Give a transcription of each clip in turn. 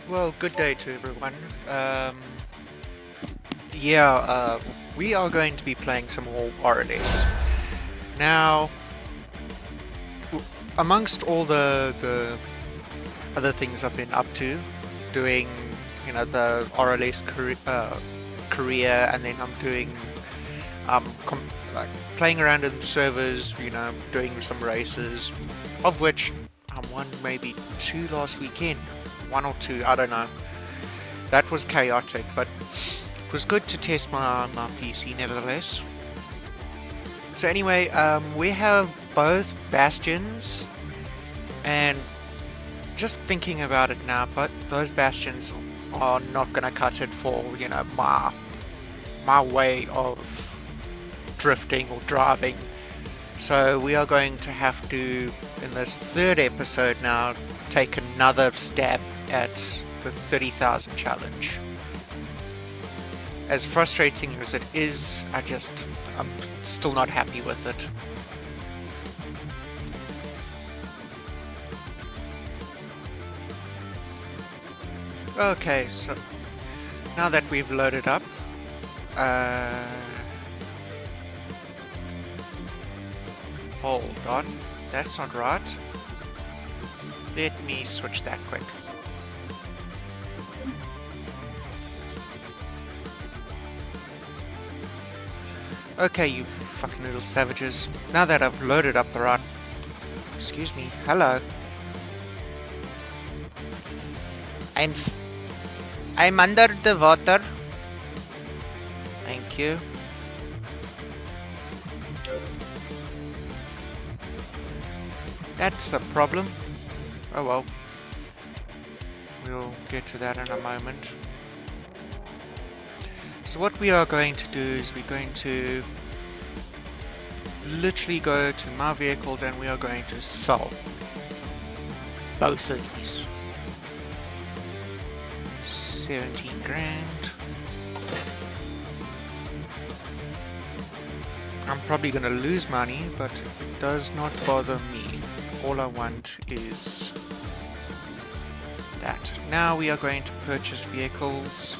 Well, good day to everyone. Yeah, we are going to be playing some more RLS. Now, amongst all the other things I've been up to, doing, the RLS career, and then I'm doing, like playing around in servers, doing some races, of which I won maybe two last weekend, one or two, I don't know. That was chaotic, but it was good to test my PC nevertheless. So anyway, we have both Bastions, and just thinking about it now, but those Bastions are not gonna cut it for, my way of drifting or driving. So we are going to have to, in this third episode now, take another stab at the 30,000 challenge. As frustrating as it is, I'm still not happy with it. Okay, so now that we've loaded up, uh, hold on, that's not right. Let me switch that quick. Okay, you fucking little savages. Now that I've loaded up the right... Excuse me, hello. I'm I'm under the water. Thank you. That's a problem. Oh well. We'll get to that in a moment. So what we are going to do is we're going to literally go to my vehicles and we are going to sell both of these. 17 grand. I'm probably gonna lose money, but it does not bother me. All I want is that. Now we are going to purchase vehicles.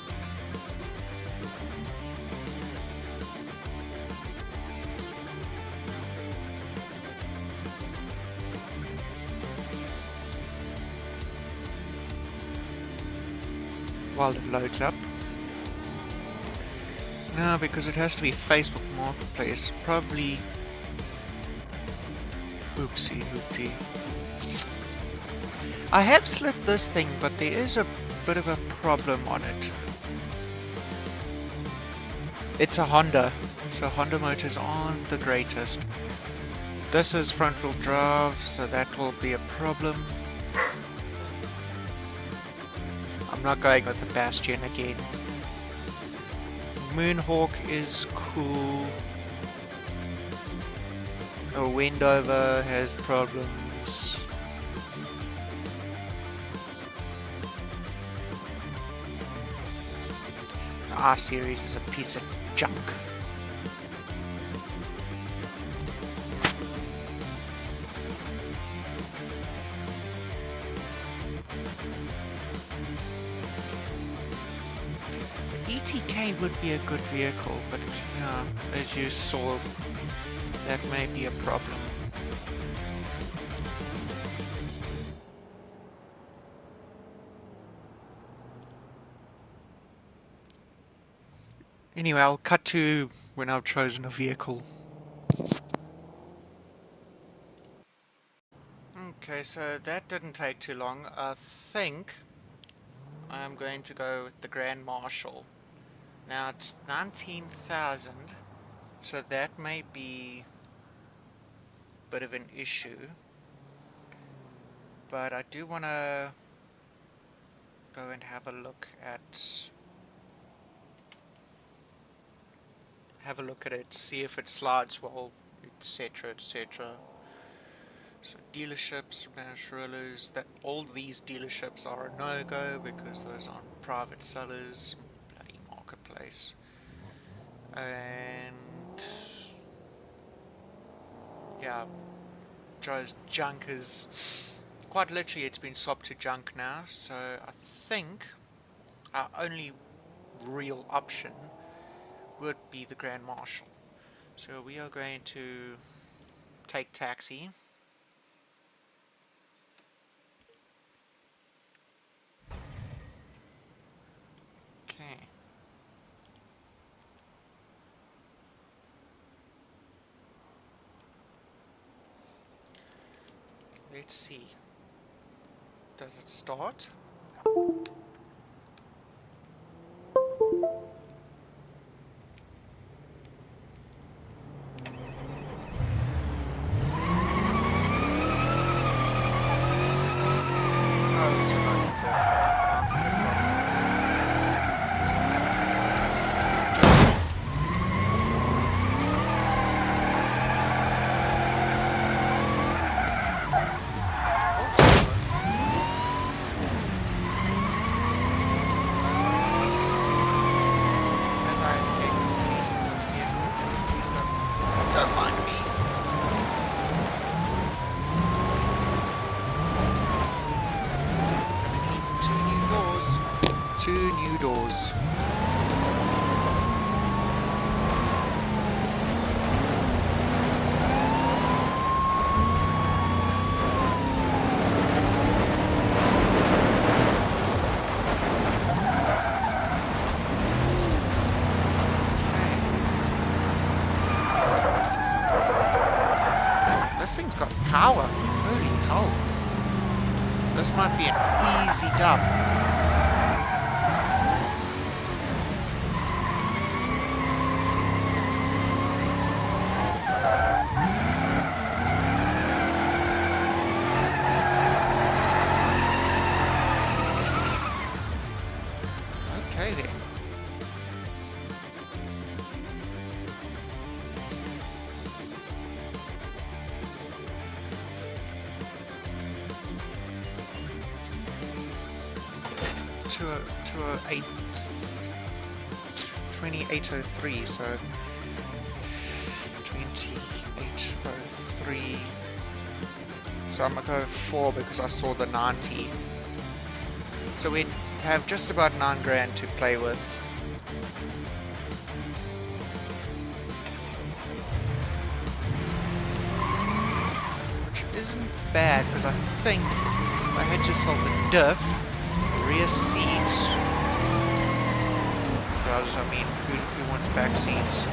While it loads up. No, because it has to be Facebook Marketplace. Probably... Oopsie hoopty. I have slit this thing, but there is a bit of a problem on it. It's a Honda, so Honda motors aren't the greatest. This is front wheel drive, so that will be a problem. I'm not going with the Bastion again. Moonhawk is cool. A Wendover has problems. The R-Series is a piece of junk. ETK would be a good vehicle, but yeah, as you saw, that may be a problem. Anyway, I'll cut to when I've chosen a vehicle. Okay, so that didn't take too long. I think I'm going to go with the Grand Marshal. Now it's 19,000, so that may be a bit of an issue. But I do want to go and have a look at it, see if it slides well, etc, etc. So dealerships, manufacturers, that all these dealerships are a no-go because those aren't private sellers. Bloody marketplace. And yeah, Joe's junk is quite literally it's been swapped to junk now, so I think our only real option would be the Grand Marshal. So we are going to take taxi. Okay. Let's see. Does it start? Oh, it's as I escape from police in this vehicle, please don't mind me. Two new doors. Two new doors. This thing's got power. Holy hell. This might be an easy dub. Okay then. To a 2803, so 2803. So I'm gonna go 4 because I saw the 90. So we have just about 9 grand to play with. Which isn't bad because I think if I had just sold the diff, rear seats. Because I mean, who wants back seats?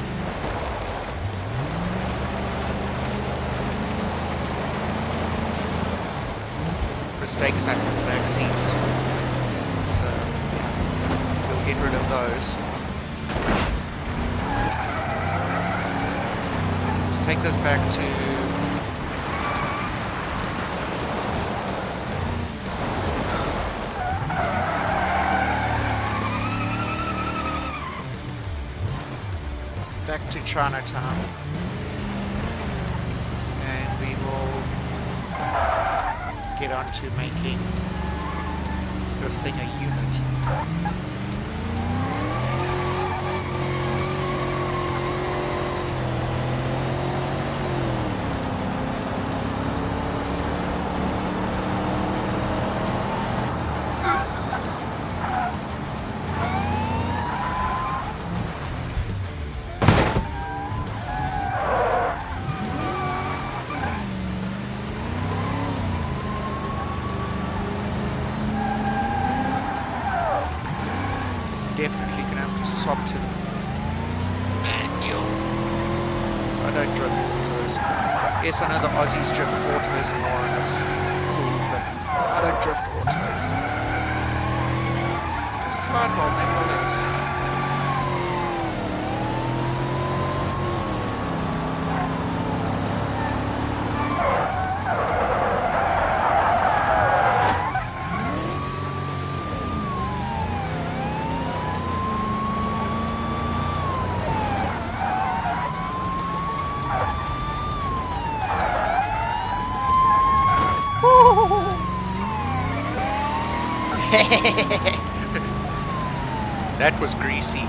Mistakes happen with back seats, so we'll get rid of those. Let's take this back to Chinatown, and we will get on to making this thing a unit. Definitely gonna have to swap to manual, so I don't drift autos. Yes, I know the Aussies drift autos more and it's cool, but I don't drift autos. Just slide roll, make all this. That was greasy.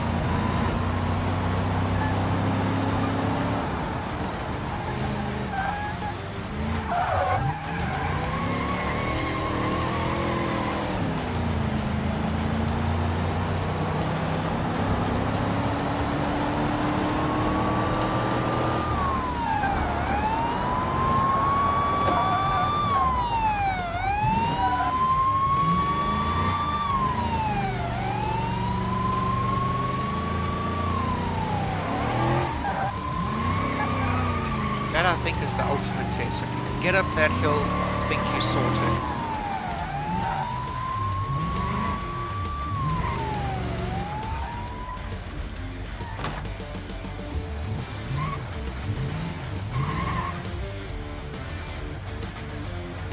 think, is the ultimate test. If you can get up that hill, I think you're sorted.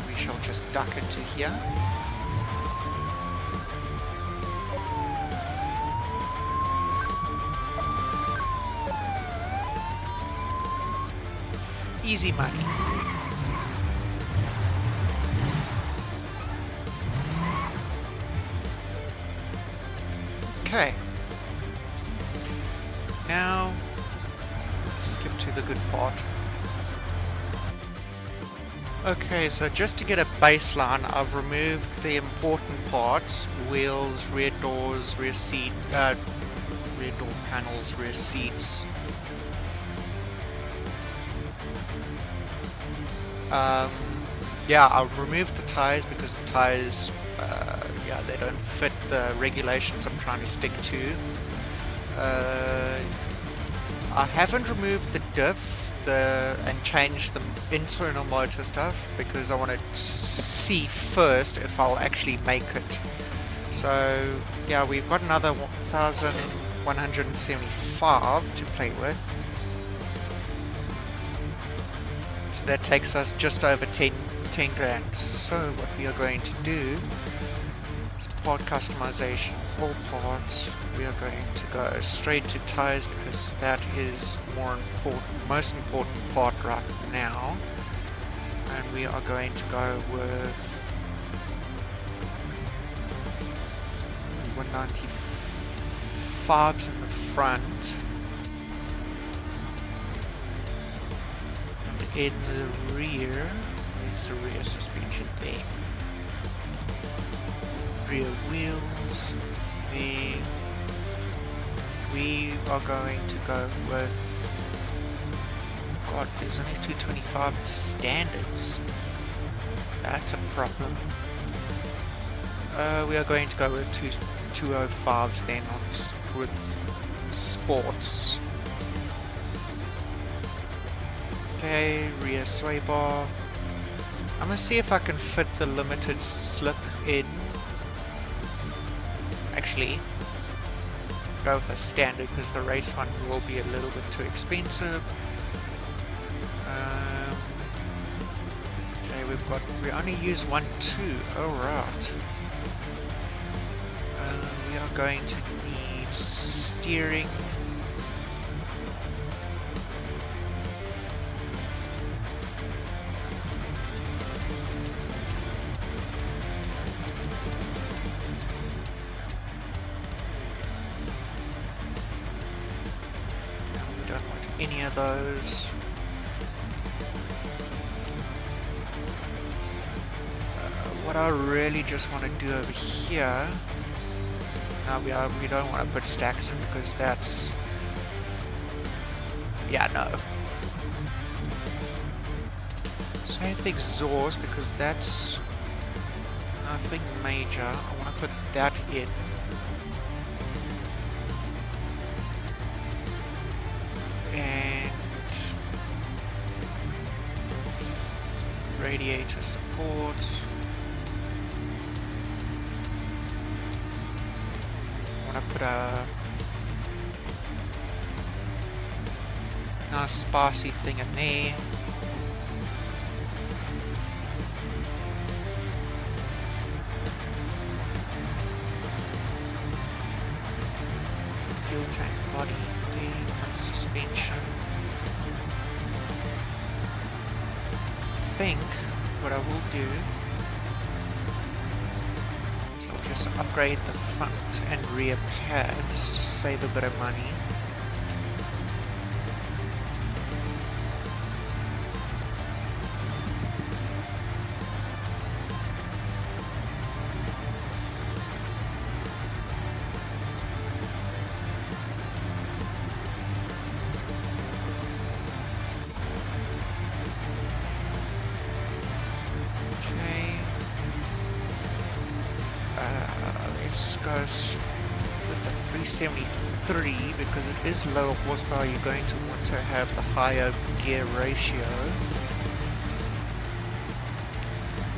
We shall just duck into here. Easy money. Okay. Now, skip to the good part. Okay, so just to get a baseline, I've removed the important parts: wheels, rear doors, rear door panels, rear seats. Yeah, I've removed the tires because the tires, yeah, they don't fit the regulations I'm trying to stick to. I haven't removed the diff and changed the internal motor stuff because I want to see first if I'll actually make it. So, yeah, we've got another 1,175 to play with. So that takes us just over 10 grand. So what we are going to do is part customization, all parts. We are going to go straight to tires because that is most important part right now. And we are going to go with 195s in the front. In the rear, there's the rear suspension there. Rear wheels, we are going to go with, God, there's only 225 standards. That's a problem. We are going to go with 205s then with sports. Okay, rear sway bar. I'm gonna see if I can fit the limited slip in. Actually, go with a standard because the race one will be a little bit too expensive. Okay, we only use 1.2. Alright. We are going to need steering. Any of those. What I really just want to do over here. Now we don't want to put stacks in because that's, yeah, no. Save the exhaust because that's nothing major. I want to put that in. And radiator support. I want to put a nice spicy thing in there. Fuel tank body. From suspension. I think what I will do is I'll just upgrade the front and rear pads to save a bit of money. with a 373, because it is lower horsepower, you're going to want to have the higher gear ratio.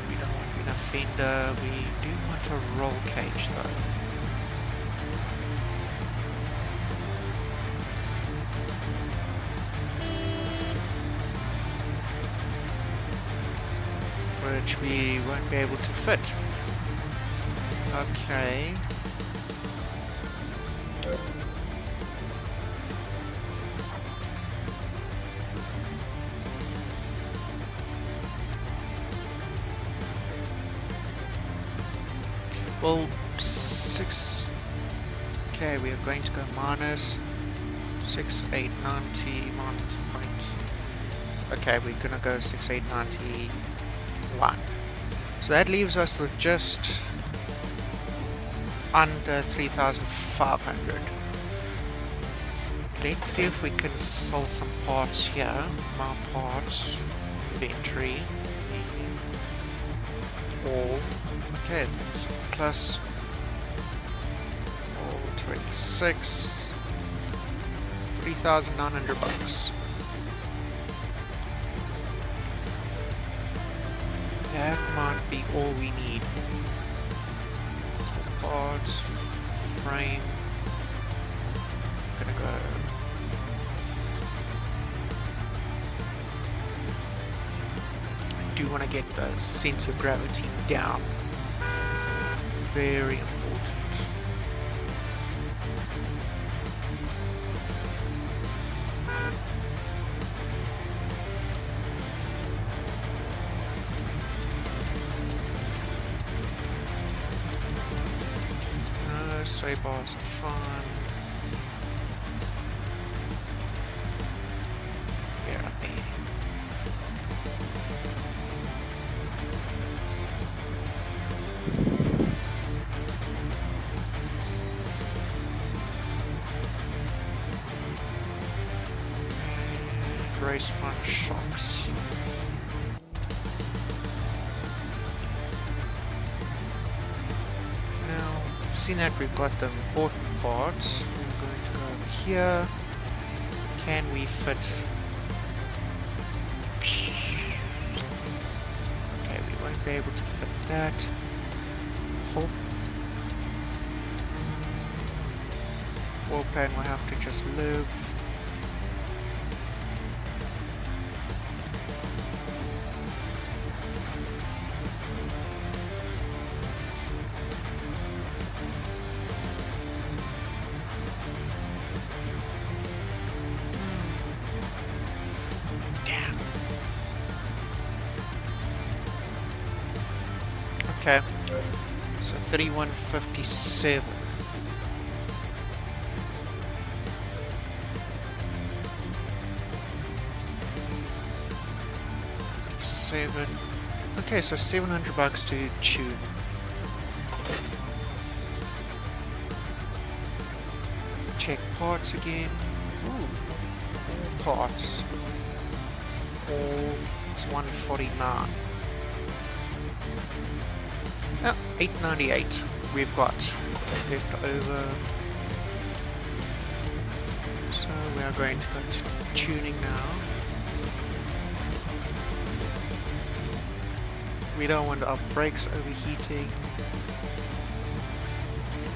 We don't want an fender, we do want a roll cage though. Which we won't be able to fit. Okay. Well, 6. Okay, we are going to go minus 6890 minus point. Okay, we're gonna go 6891. So that leaves us with just under 3,500. Let's see if we can sell some parts here. My parts, inventory, all. Okay, that's plus 426, 3,900 bucks. That might be all we need. Parts, frame. Gonna go. I do want to get the center of gravity down. Very important. Sway bars are fun. Where are they? And race front shocks. Seen that we've got the important parts. We're going to go over here. Can we fit? Okay, we won't be able to fit that. Hope. Wall pan will have to just live. Okay, so 3157. Okay, so 700 bucks to tune. Check parts again. Ooh, all parts. All, it's 149. 898 we've got left over. So we are going to go to tuning now. We don't want our brakes overheating.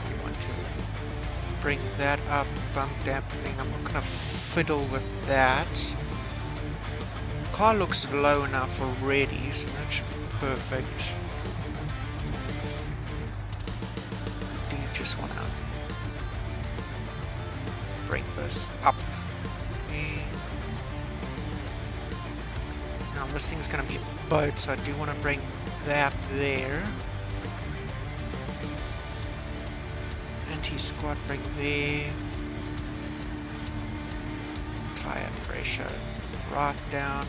We want to bring that up, bump dampening. I'm not going to fiddle with that. The car looks low enough already, so that should be perfect. Just want to bring this up. Now this thing's going to be a boat, so I do want to bring that there. Anti-squat, bring there. Tire pressure right down.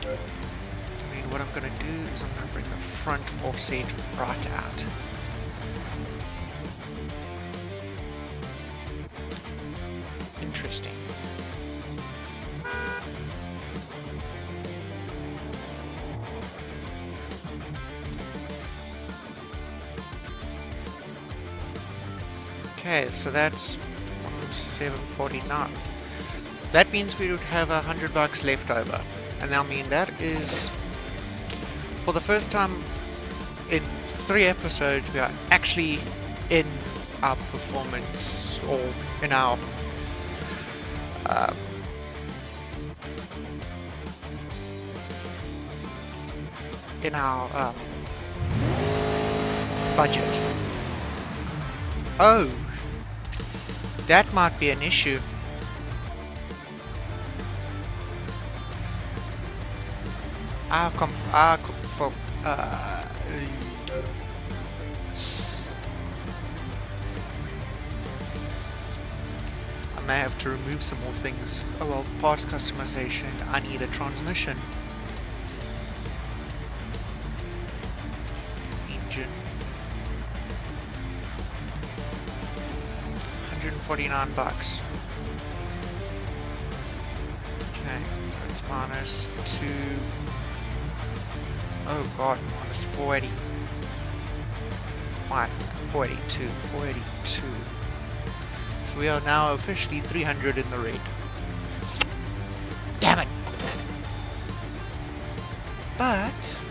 And then what I'm going to do is I'm going to bring the front offset right out. Interesting. Okay, so that's 749. That means we would have $100 left over. And I mean, that is, for the first time in 3 episodes, we are actually in our performance, or in our budget. Oh, that might be an issue. I may have to remove some more things. Oh well, parts customization. I need a transmission. Engine. $149. Okay, so it's minus 2. Oh god, minus 480. 482. So we are now officially 300 in the red. Damn it! But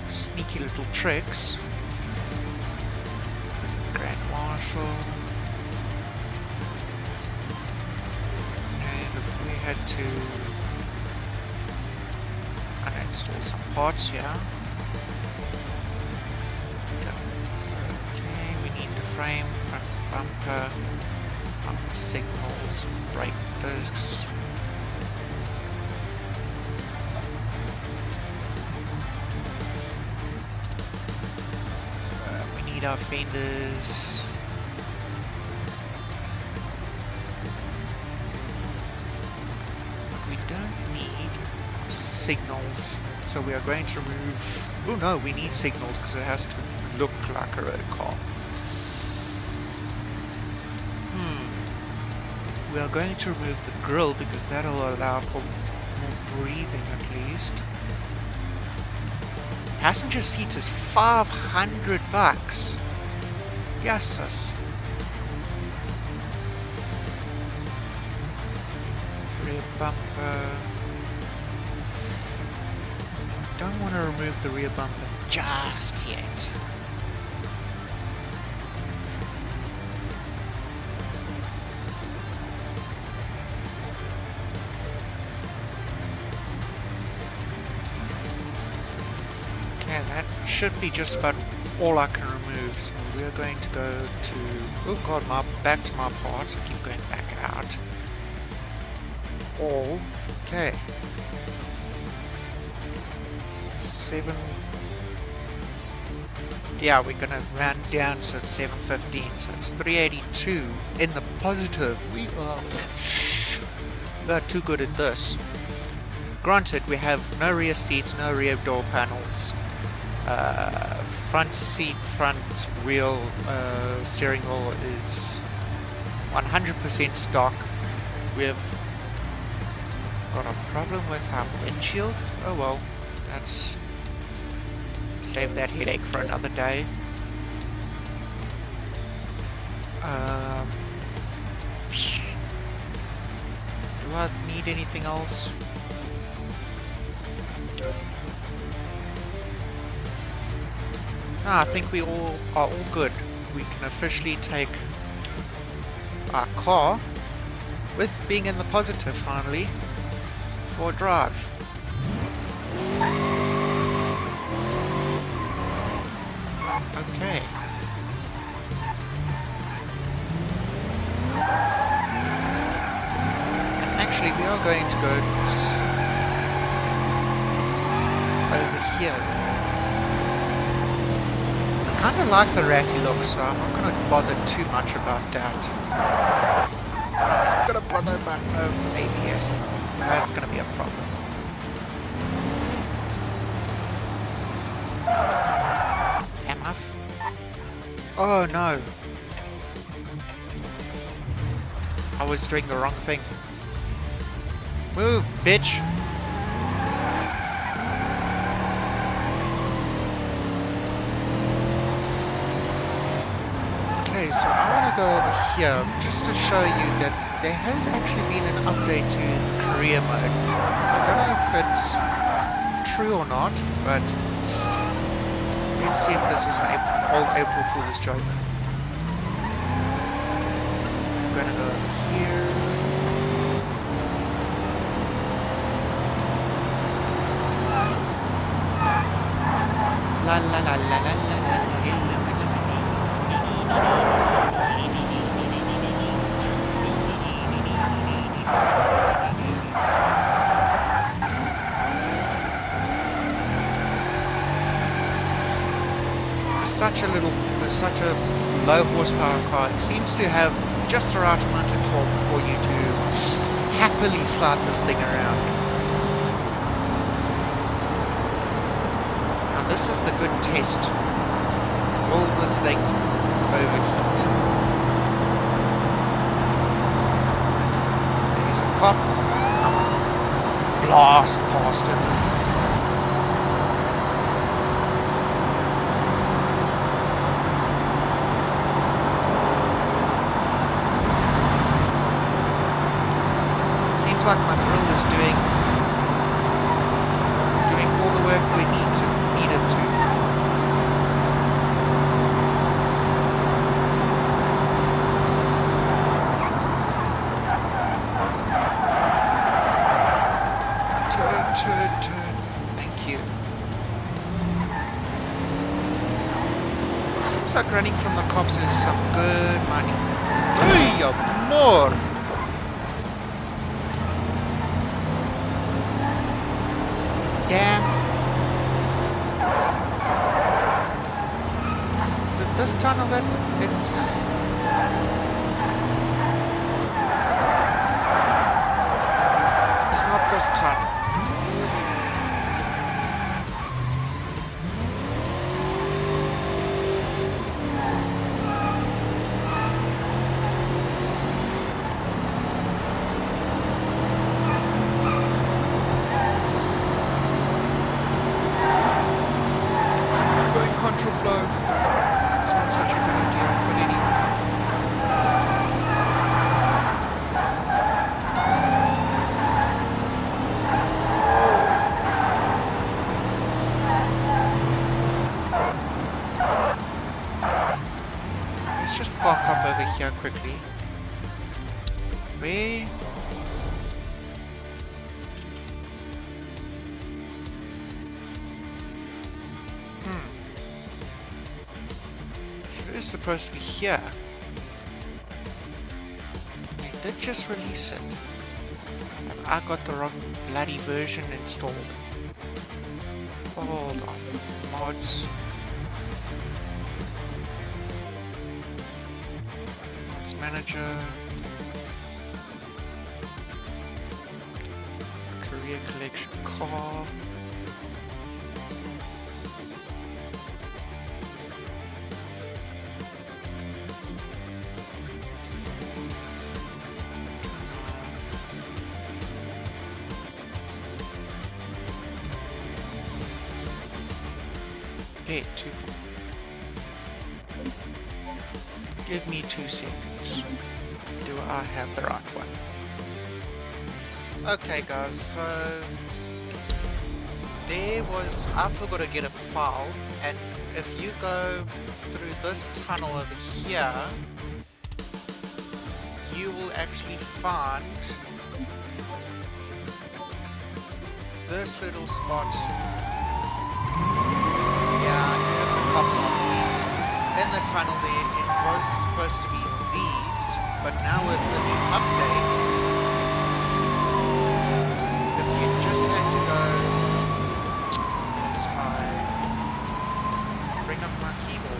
sneaky little tricks. Grand Marshal. And if we had to uninstall some parts here. Okay, we need the frame, front bumper signals, brake discs. We need our fenders. But we don't need signals, so we are going to remove. Oh no, we need signals because it has to look like a road car. We are going to remove the grille because that'll allow for more breathing at least. Passenger seats is $500. Yes. Rear bumper. Don't want to remove the rear bumper just yet. Okay, that should be just about all I can remove. So we're going to go to, oh god, back to my parts. I keep going back out. All. Okay. 7. Yeah, we're gonna round down so it's 715. So it's 382 in the positive. We are too good at this. Granted, we have no rear seats, no rear door panels. Front seat, front wheel, steering wheel is 100% stock. We have got a problem with our windshield. Oh well, that's save that headache for another day. Do I need anything else? No, I think we all are all good. We can officially take our car, with being in the positive finally, for a drive. Okay. And actually we are going to go over here. I kind of like the ratty look, so I'm not going to bother too much about that. I'm not going to bother about no ABS though. That's going to be a problem. Am I? Oh no. I was doing the wrong thing. Move, bitch! Okay, Okay, so I want to go over here just to show you that there has actually been an update to the career mode. I don't know if it's true or not, but let's see if this is an old April Fool's joke. I'm gonna go over here. La la la la la la la la. Such a low horsepower car. It seems to have just the right amount of torque for you to happily slide this thing around. Now this is the good test. Will this thing overheat? There's a cop. Blast past him. Like my grill is doing all the work we need it to. Turn. Thank you. Seems like running from the cops is some good money. Hey, amor! Damn. Is it this tunnel that it's... It's not this tunnel. Park up over here quickly. Where? So it is supposed to be here. They did just release it. And I got the wrong bloody version installed. Hold on. Mods. Manager, career collection car, okay, give me 2 seconds. Do I have the right one? Okay guys, so I forgot to get a file, and if you go through this tunnel over here, you will actually find this little spot. Yeah, you have the cops on me. In the tunnel there, it was supposed to be these, but now with the new update, if you just had to go, as I bring up my keyboard,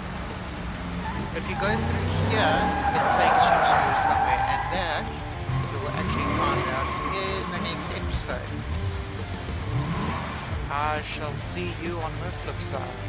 if you go through here, it takes you to somewhere, and that you will actually find out in the next episode. I shall see you on the flip side.